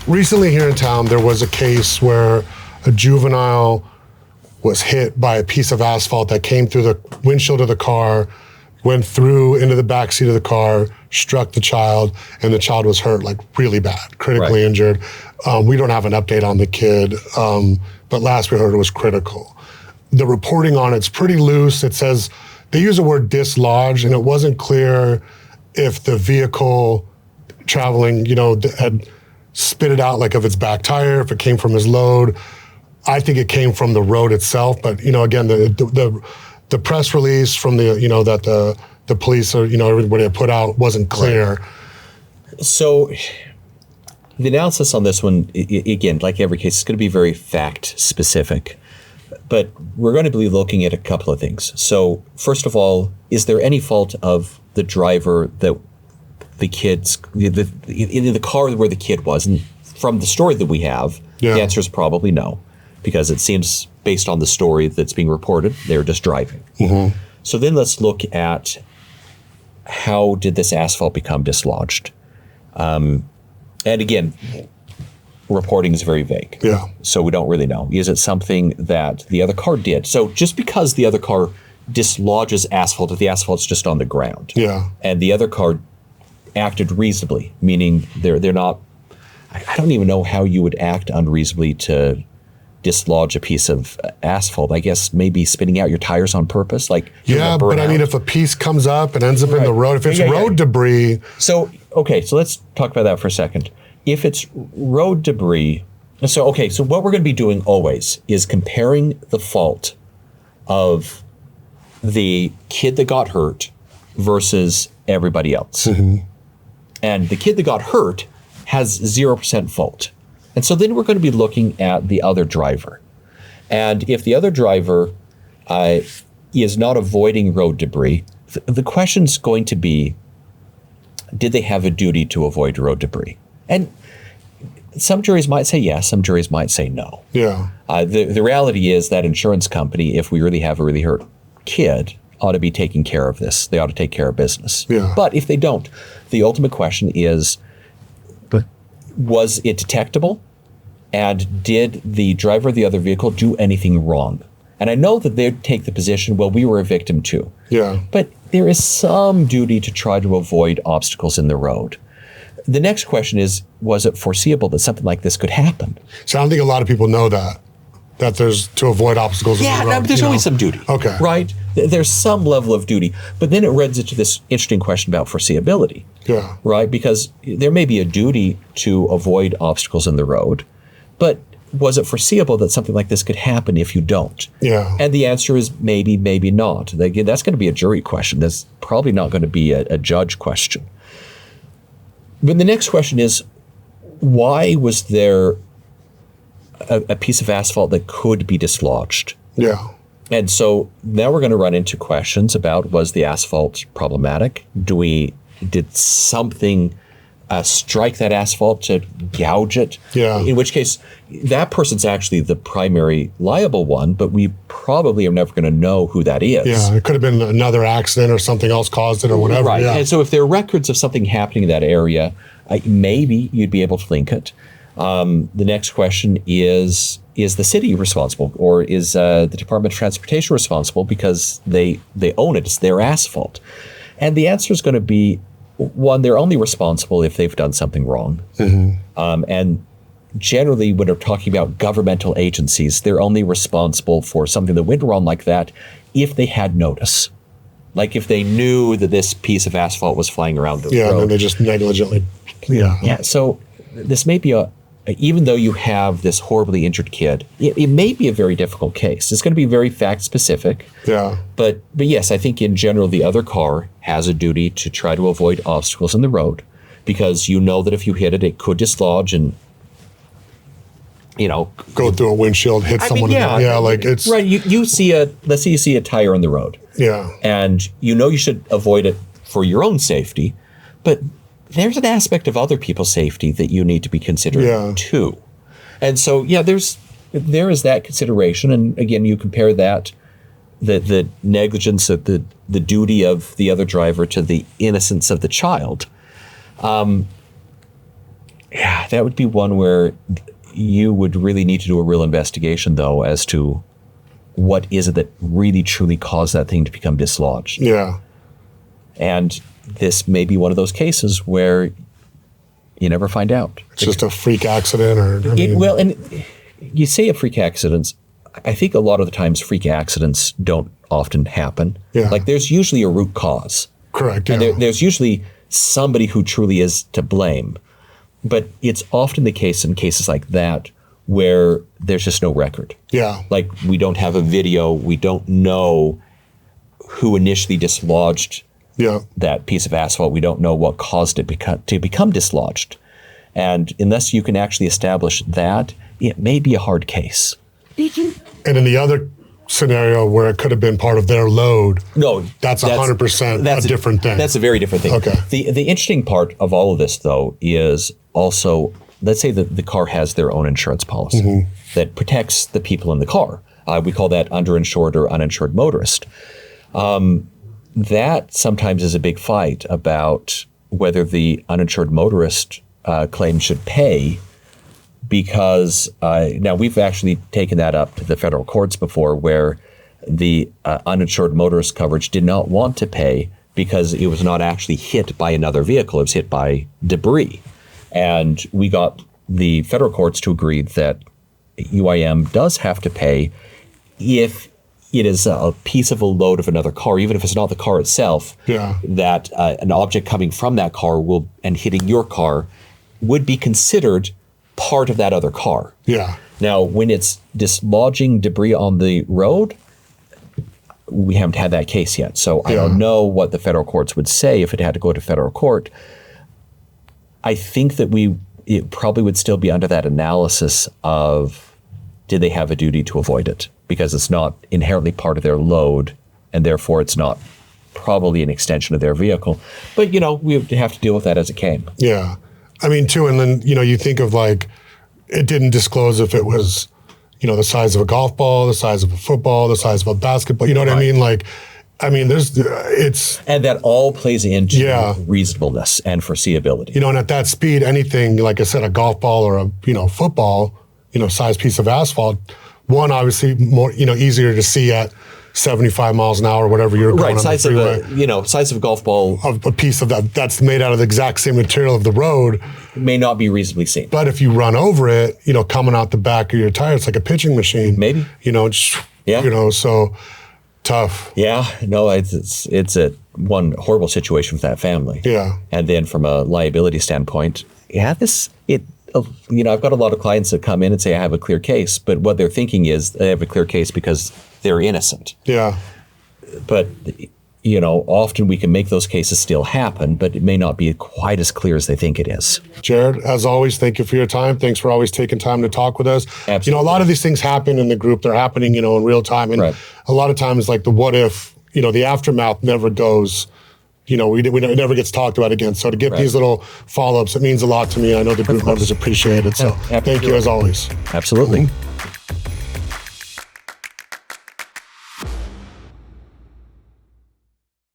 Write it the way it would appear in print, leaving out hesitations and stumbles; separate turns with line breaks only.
recently here in town, there was a case where a juvenile was hit by a piece of asphalt that came through the windshield of the car, went through into the backseat of the car, struck the child, and the child was hurt, like really bad, critically injured. We don't have an update on the kid, but last we heard it was critical. The reporting on it's pretty loose. It says, they use the word dislodge, and it wasn't clear if the vehicle traveling, had spit it out like of its back tire, if it came from his load. I think it came from the road itself, but again, the press release from the that the police or everybody had put out wasn't clear.
Right. So the analysis on this one, again, like every case, is going to be very fact specific, but we're going to be looking at a couple of things. So first of all, is there any fault of the driver that the kids in the car where the kid was? And from the story that we have, the answer is probably no, because it seems based on the story that's being reported, they're just driving. Mm-hmm. So then let's look at how did this asphalt become dislodged? And again, reporting is very vague. Yeah. So we don't really know. Is it something that the other car did? So just because the other car dislodges asphalt, if the asphalt's just on the ground, and the other car acted reasonably, meaning they're not, I don't even know how you would act unreasonably to dislodge a piece of asphalt. I guess maybe spinning out your tires on purpose, like
but I mean, if a piece comes up and ends up in the road, if it's road debris.
So let's talk about that for a second. If it's road debris, so what we're going to be doing always is comparing the fault of the kid that got hurt versus everybody else. Mm-hmm. And the kid that got hurt has 0% fault. And so then we're going to be looking at the other driver. And if the other driver is not avoiding road debris, the question's going to be, did they have a duty to avoid road debris? And some juries might say yes, some juries might say no. Yeah. The reality is that insurance company, if we really have a really hurt kid, ought to be taking care of this. They ought to take care of business. Yeah. But if they don't, the ultimate question is, was it detectable? And did the driver of the other vehicle do anything wrong? And I know that they'd take the position, well, we were a victim too. Yeah. But there is some duty to try to avoid obstacles in the road. The next question is, was it foreseeable that something like this could happen?
So I don't think a lot of people know that there's to avoid obstacles in the road.
Yeah, there's always some duty. Okay. Right? There's some level of duty. But then it runs into this interesting question about foreseeability. Yeah. Right? Because there may be a duty to avoid obstacles in the road, but was it foreseeable that something like this could happen if you don't? Yeah. And the answer is maybe, maybe not. Again, that's going to be a jury question. That's probably not going to be a judge question. But the next question is, why was there a piece of asphalt that could be dislodged? Yeah. And so now we're going to run into questions about, was the asphalt problematic? Did something strike that asphalt to gouge it? Yeah. In which case, that person's actually the primary liable one, but we probably are never going to know who that is.
Yeah, it could have been another accident or something else caused it or whatever.
Right.
Yeah.
And so if there are records of something happening in that area, maybe you'd be able to link it. The next question is the city responsible, or is the Department of Transportation responsible because they own it, it's their asphalt? And the answer is going to be, one, they're only responsible if they've done something wrong. Mm-hmm. And generally, when we're talking about governmental agencies, they're only responsible for something that went wrong like that if they had notice. Like if they knew that this piece of asphalt was flying around the road.
Yeah, and then they just negligently. Yeah.
Yeah, so this may be even though you have this horribly injured kid, it may be a very difficult case. It's going to be very fact specific. Yeah. But yes, I think in general, the other car has a duty to try to avoid obstacles in the road, because you know that if you hit it, it could dislodge and,
go through a windshield, hit someone. Yeah, like it's
right. You see let's say you see a tire on the road. Yeah. And you should avoid it for your own safety, but there's an aspect of other people's safety that you need to be considering too. And so, there is that consideration. And again, you compare that, the negligence of the duty of the other driver to the innocence of the child. That would be one where you would really need to do a real investigation, though, as to what is it that really truly caused that thing to become dislodged.
Yeah.
And this may be one of those cases where you never find out.
It's just a freak accident, or
Well, and you say a freak accident. I think a lot of the times freak accidents don't often happen.
Yeah.
Like there's usually a root cause.
Correct.
And
Yeah.
there's usually somebody who truly is to blame. But it's often the case in cases like that where there's just no record.
Yeah.
Like we don't have a video. We don't know who initially dislodged
Yeah.
that piece of asphalt. We don't know what caused it to become dislodged. And unless you can actually establish that, it may be a hard case.
And in the other scenario where it could have been part of their load,
No,
that's 100% a different thing.
That's a very different thing.
Okay.
The interesting part of all of this, though, is also, let's say that the car has their own insurance policy that protects the people in the car. We call that underinsured or uninsured motorist. That sometimes is a big fight about whether the uninsured motorist claim should pay, because now we've actually taken that up to the federal courts before, where the uninsured motorist coverage did not want to pay because it was not actually hit by another vehicle. It was hit by debris. And we got the federal courts to agree that UIM does have to pay if it is a piece of a load of another car, even if it's not the car itself,
Yeah.
that an object coming from that car and hitting your car would be considered part of that other car.
Yeah.
Now, when it's dislodging debris on the road, we haven't had that case yet. So I don't know what the federal courts would say if it had to go to federal court. I think that it probably would still be under that analysis of, did they have a duty to avoid it? Because it's not inherently part of their load, and therefore it's not probably an extension of their vehicle. But, we would have to deal with that as it came.
Yeah. I mean, too, and then, you think of like, it didn't disclose if it was, the size of a golf ball, the size of a football, the size of a basketball, you know what I mean? Like, it's...
And that all plays into
Yeah.
reasonableness and foreseeability.
And at that speed, anything, like I said, a golf ball or a, football, size piece of asphalt, one, obviously more, easier to see at 75 miles an hour, whatever you're going on
size
the freeway.
of size of a golf ball
Of a piece of that's made out of the exact same material of the road.
may not be reasonably seen.
But if you run over it, coming out the back of your tire, it's like a pitching machine.
Maybe.
So tough.
Yeah, no, it's a one horrible situation for that family.
Yeah.
And then from a liability standpoint, I've got a lot of clients that come in and say, I have a clear case, but what they're thinking is they have a clear case because they're innocent.
Yeah.
But, often we can make those cases still happen, but it may not be quite as clear as they think it is.
Jared, as always, thank you for your time. Thanks for always taking time to talk with us.
Absolutely.
A lot of these things happen in the group. They're happening, in real time. And
Right.
a lot of times, like the what if, the aftermath never goes, it never gets talked about again. So to get these little follow-ups, it means a lot to me. I know the group members appreciate it. So
Yeah, happy to
thank
do
you
it.
as always.
Absolutely.